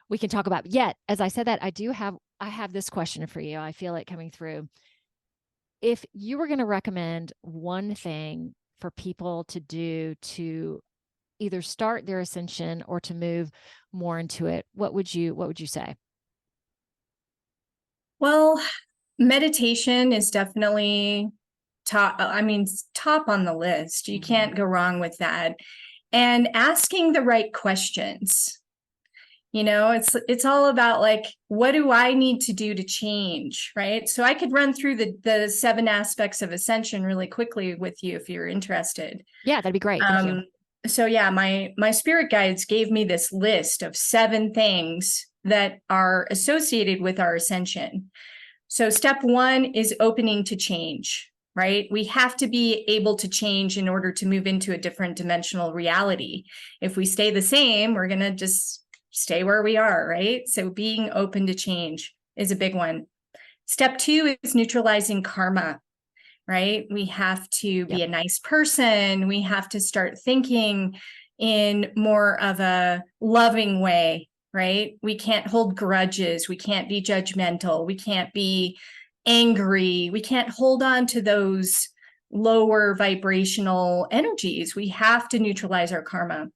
Speaker 1: we can talk about. Yet, as I said that, I have this question for you. I feel it coming through. If you were going to recommend one thing for people to do to either start their ascension or to move more into it, what would you say?
Speaker 2: Well, meditation is definitely top. I mean, top on the list. You can't go wrong with that. And asking the right questions. It's all about like, what do I need to do to change, right? So I could run through the 7 aspects of ascension really quickly with you if you're interested.
Speaker 1: Yeah, that'd be great. Thank you.
Speaker 2: So yeah, my spirit guides gave me this list of 7 things that are associated with our ascension. So step 1 is opening to change, right? We have to be able to change in order to move into a different dimensional reality. If we stay the same, we're going to just stay where we are, right? So being open to change is a big one. Step 2 is neutralizing karma, right? We have to be a nice person. We have to start thinking in more of a loving way, right? We can't hold grudges. We can't be judgmental. We can't be angry. We can't hold on to those lower vibrational energies. We have to neutralize our karma.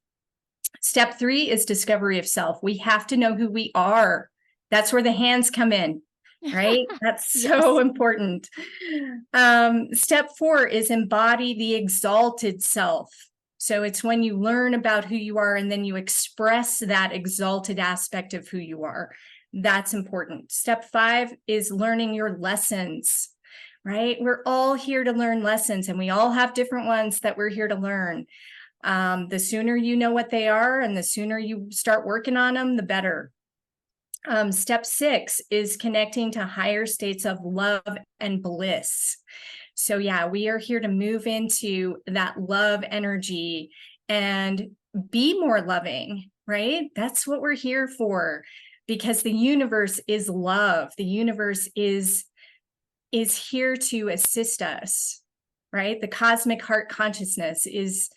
Speaker 2: Step 3 is discovery of self. We have to know who we are. That's where the hands come in, right? That's so important. Step 4 is embody the exalted self. So it's when you learn about who you are and then you express that exalted aspect of who you are. That's important. Step 5 is learning your lessons, right? We're all here to learn lessons, and we all have different ones that we're here to learn. The sooner you know what they are and the sooner you start working on them, the better. Step 6 is connecting to higher states of love and bliss. So yeah, we are here to move into that love energy and be more loving, right? That's what we're here for, because the universe is love. The universe is here to assist us, right? The cosmic heart consciousness is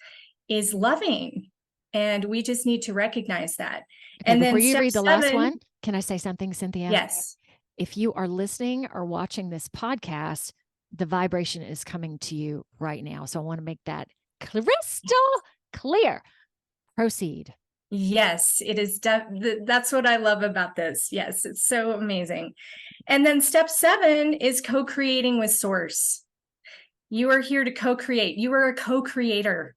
Speaker 2: loving, and we just need to recognize that.
Speaker 1: Okay,
Speaker 2: and
Speaker 1: before
Speaker 2: then
Speaker 1: you
Speaker 2: step
Speaker 1: read the
Speaker 2: 7,
Speaker 1: last one, can I say something, Cynthia?
Speaker 2: yes.
Speaker 1: If you are listening or watching this podcast, the vibration is coming to you right now. So I want to make that crystal clear. Proceed.
Speaker 2: Yes, it is. That's what I love about this. Yes, it's so amazing. And then step 7 is co-creating with source. You are here to co-create. You are a co-creator.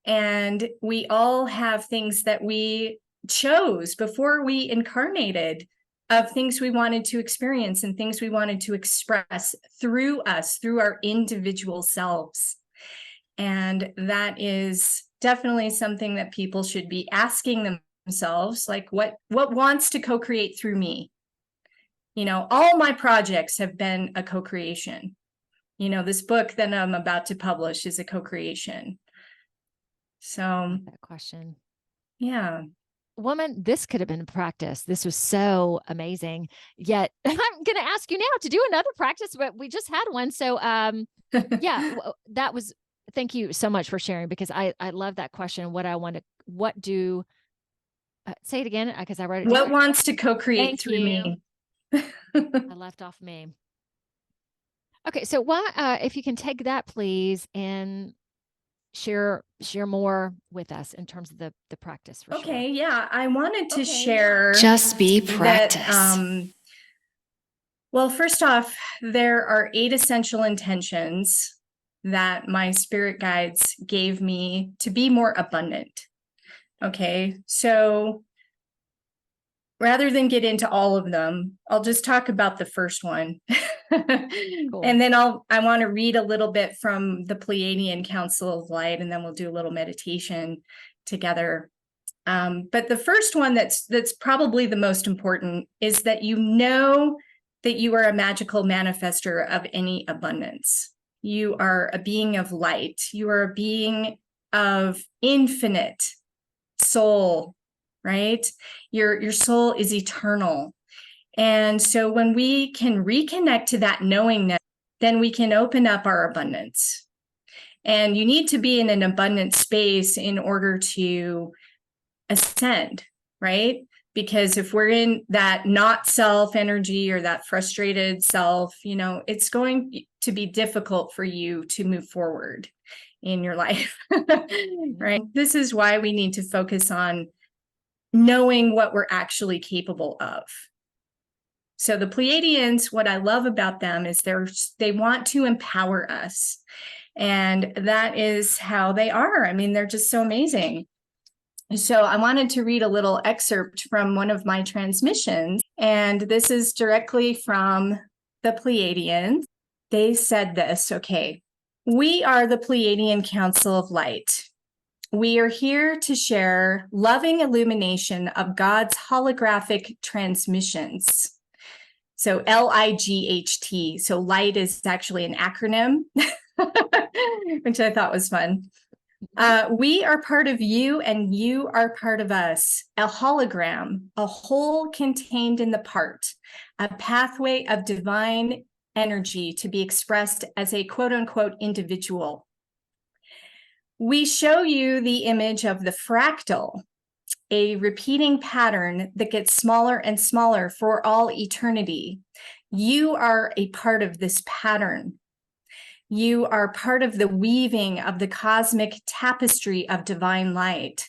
Speaker 2: And we all have things that we chose before we incarnated, of things we wanted to experience and things we wanted to express through us, through our individual selves. And that is definitely something that people should be asking themselves, like, what wants to co-create through me? All my projects have been a co-creation. This book that I'm about to publish is a co-creation. So
Speaker 1: that question.
Speaker 2: Yeah.
Speaker 1: Woman, this could have been a practice. This was so amazing. Yet I'm going to ask you now to do another practice, but we just had one. So yeah, that was, thank you so much for sharing, because I love that question. Say it again, because I wrote it down.
Speaker 2: What wants to co-create through me?
Speaker 1: I left off me. Okay. So if you can take that, please, and share more with us in terms of the practice. For
Speaker 2: okay,
Speaker 1: sure.
Speaker 2: Yeah, I wanted to share
Speaker 3: just be practice.
Speaker 2: That, well, first off, there are 8 essential intentions that my spirit guides gave me to be more abundant. Okay, so rather than get into all of them, I'll just talk about the first one. Cool. And then I want to read a little bit from the Pleiadian Council of Light, and then we'll do a little meditation together. But the first one that's probably the most important is that you know that you are a magical manifester of any abundance. You are a being of light. You are a being of infinite soul, right? Your soul is eternal. And so when we can reconnect to that knowingness, then we can open up our abundance. And you need to be in an abundant space in order to ascend, right? Because if we're in that not self energy or that frustrated self, it's going to be difficult for you to move forward in your life, right? This is why we need to focus on knowing what we're actually capable of. So the Pleiadians, what I love about them is they want to empower us. And that is how they are. I mean, they're just so amazing. So I wanted to read a little excerpt from one of my transmissions, and this is directly from the Pleiadians. They said this, okay, we are the Pleiadian Council of Light. We are here to share loving illumination of God's holographic transmissions. So LIGHT, so light is actually an acronym, which I thought was fun. We are part of you and you are part of us, a hologram, a whole contained in the part, a pathway of divine energy to be expressed as a quote unquote individual. We show you the image of the fractal, a repeating pattern that gets smaller and smaller for all eternity. You are a part of this pattern. You are part of the weaving of the cosmic tapestry of divine light.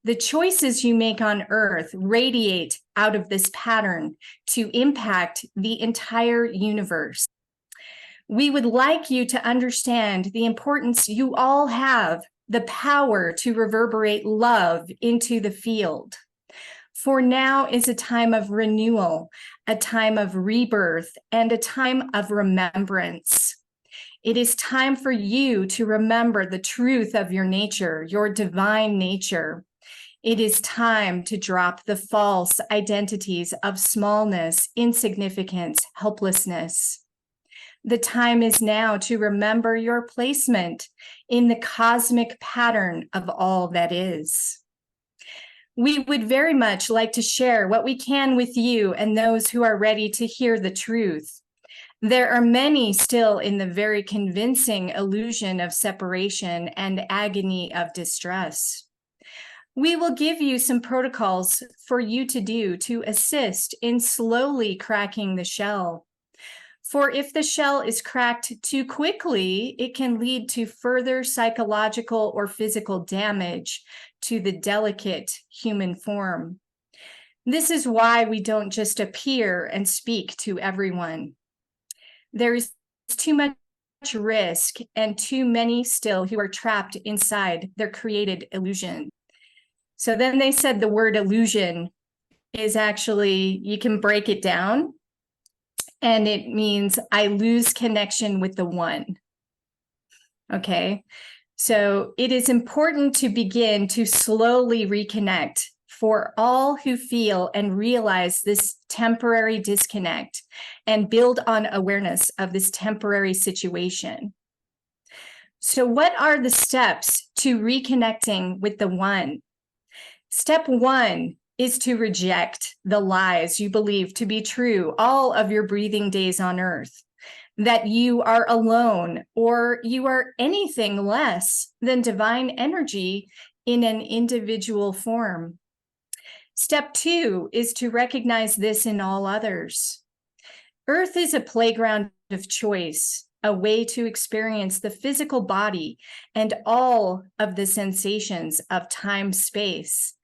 Speaker 2: The choices you make on earth radiate out of this pattern to impact the entire universe. We would like you to understand the importance you all have, the power to reverberate love into the field. For now is a time of renewal, a time of rebirth, and a time of remembrance. It is time for you to remember the truth of your nature, your divine nature. It is time to drop the false identities of smallness, insignificance, helplessness. The time is now to remember your placement in the cosmic pattern of all that is. We would very much like to share what we can with you and those who are ready to hear the truth. There are many still in the very convincing illusion of separation and agony of distress. We will give you some protocols for you to do to assist in slowly cracking the shell. For if the shell is cracked too quickly, it can lead to further psychological or physical damage to the delicate human form. This is why we don't just appear and speak to everyone. There is too much risk and too many still who are trapped inside their created illusion. So then they said the word illusion is actually, you can break it down, and it means I lose connection with the one. Okay, so it is important to begin to slowly reconnect for all who feel and realize this temporary disconnect and build on awareness of this temporary situation. So what are the steps to reconnecting with the one? Step one is to reject the lies you believe to be true all of your breathing days on earth, that you are alone or you are anything less than divine energy in an individual form. Step two is to recognize this in all others. Earth is a playground of choice, a way to experience the physical body and all of the sensations of time-space,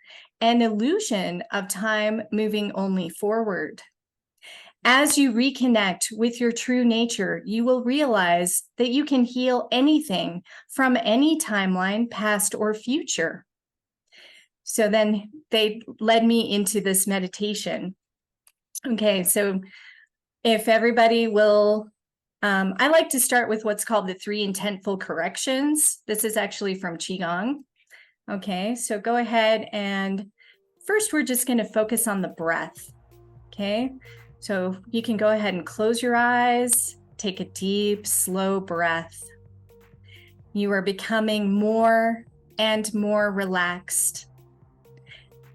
Speaker 2: an illusion of time moving only forward. As you reconnect with your true nature, you will realize that you can heal anything from any timeline, past or future. So then they led me into this meditation. Okay, so if everybody will, I like to start with what's called the 3 intentful corrections. This is actually from Qigong. Okay, so go ahead and first we're just going to focus on the breath. Okay, so you can go ahead and close your eyes, take a deep, slow breath. You are becoming more and more relaxed.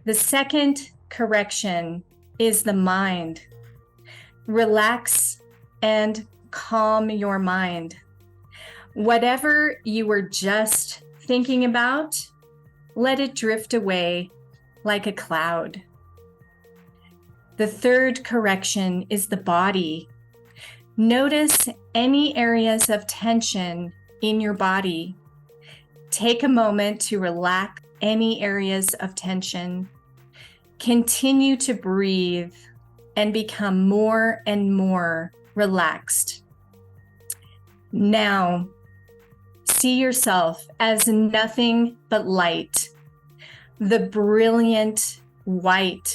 Speaker 2: The second correction is the mind. Relax and calm your mind. Whatever you were just thinking about, let it drift away like a cloud. The third correction is the body. Notice any areas of tension in your body. Take a moment to relax any areas of tension. Continue to breathe and become more and more relaxed. Now, see yourself as nothing but light, the brilliant white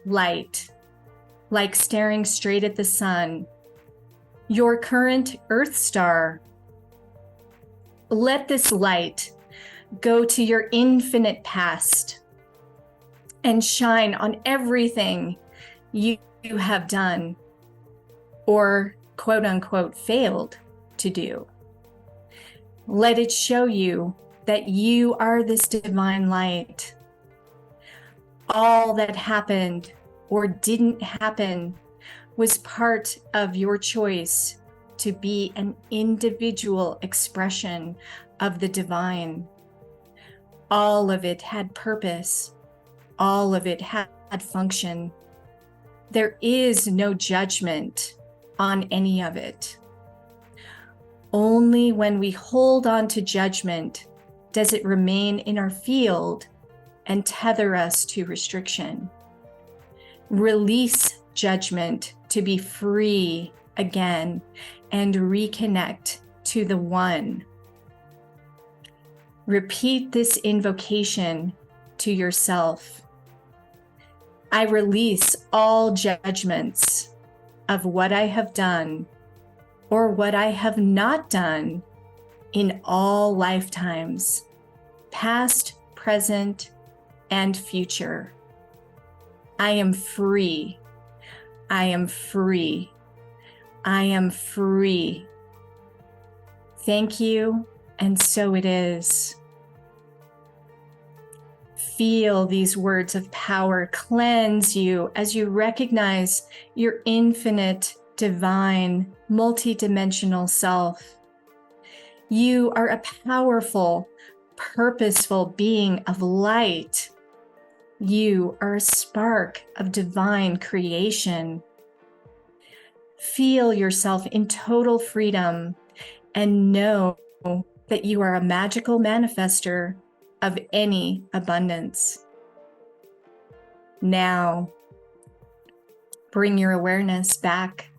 Speaker 2: light, like staring straight at the sun, your current Earth star. Let this light go to your infinite past and shine on everything you have done or quote unquote failed to do. Let it show you that you are this divine light. All that happened or didn't happen was part of your choice to be an individual expression of the divine. All of it had purpose. All of it had function. There is no judgment on any of it. Only when we hold on to judgment does it remain in our field and tether us to restriction. Release judgment to be free again and reconnect to the one. Repeat this invocation to yourself. I release all judgments of what I have done or what I have not done in all lifetimes, past, present, and future. I am free. I am free. I am free. Thank you, and so it is. Feel these words of power cleanse you as you recognize your infinite, divine, multidimensional self. You are a powerful, purposeful being of light. You are a spark of divine creation. Feel yourself in total freedom and know that you are a magical manifester of any abundance. Now, bring your awareness back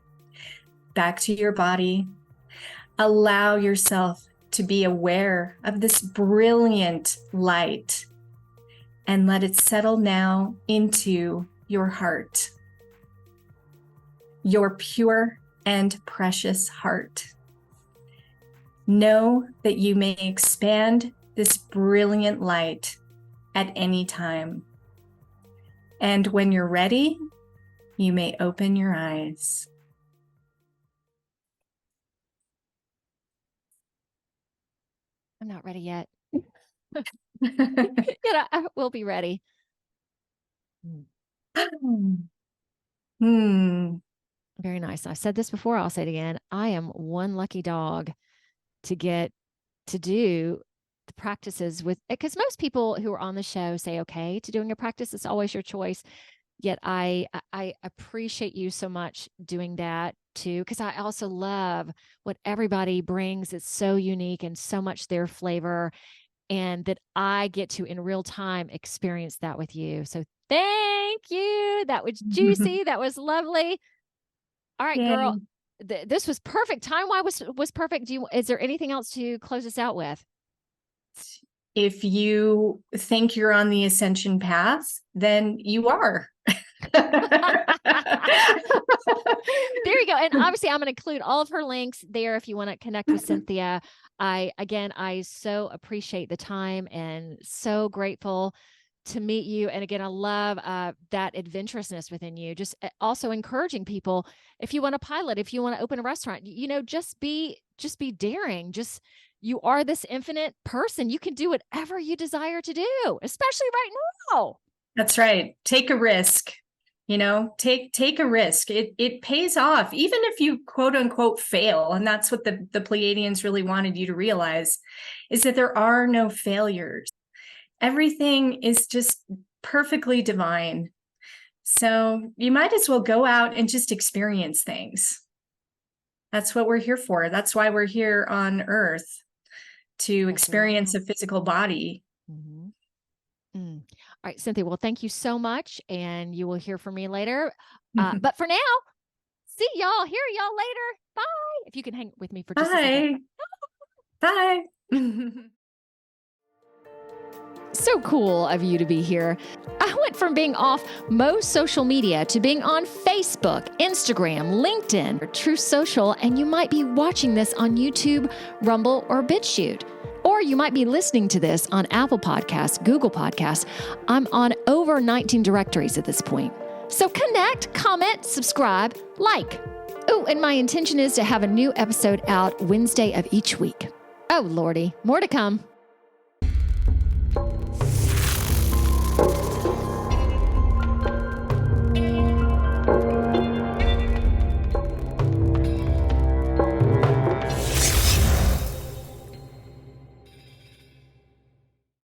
Speaker 2: to your body. Allow yourself to be aware of this brilliant light and let it settle now into your heart, your pure and precious heart. Know that you may expand this brilliant light at any time. And when you're ready, you may open your eyes.
Speaker 1: I'm not ready yet. I will be ready. Very nice. I've said this before. I'll say it again. I am one lucky dog to get to do the practices with, because most people who are on the show say okay to doing a practice. It's always your choice. Yet I appreciate you so much doing that too, because I also love what everybody brings. It's so unique and so much their flavor, and that I get to in real time experience that with you. So thank you. That was juicy. That was lovely. All right, girl. This was perfect. Time-wise was perfect. Is there anything else to close us out with?
Speaker 2: If you think you're on the ascension path, then you are.
Speaker 1: There you go. And obviously I'm going to include all of her links there if you want to connect with Cynthia. I so appreciate the time and so grateful to meet you. And again, I love that adventurousness within you. Just also encouraging people, if you want to pilot, if you want to open a restaurant, just be daring. You are this infinite person. You can do whatever you desire to do, especially right now.
Speaker 2: That's right. Take a risk. take a risk. It pays off, even if you quote unquote fail. And that's what the Pleiadians really wanted you to realize, is that there are no failures. Everything is just perfectly divine. So you might as well go out and just experience things. That's what we're here for. That's why we're here on Earth, to experience a physical body.
Speaker 1: Mm-hmm. All right, Cynthia, well, thank you so much. And you will hear from me later. But for now, see y'all, hear y'all later. Bye. If you can hang with me for just a second.
Speaker 2: Bye.
Speaker 1: So cool of you to be here. I went from being off most social media to being on Facebook, Instagram, LinkedIn, or True Social, and you might be watching this on YouTube, Rumble, or BitChute. Or you might be listening to this on Apple Podcasts, Google Podcasts. I'm on over 19 directories at this point. So connect, comment, subscribe, like. Oh, and my intention is to have a new episode out Wednesday of each week. Oh, Lordy, more to come.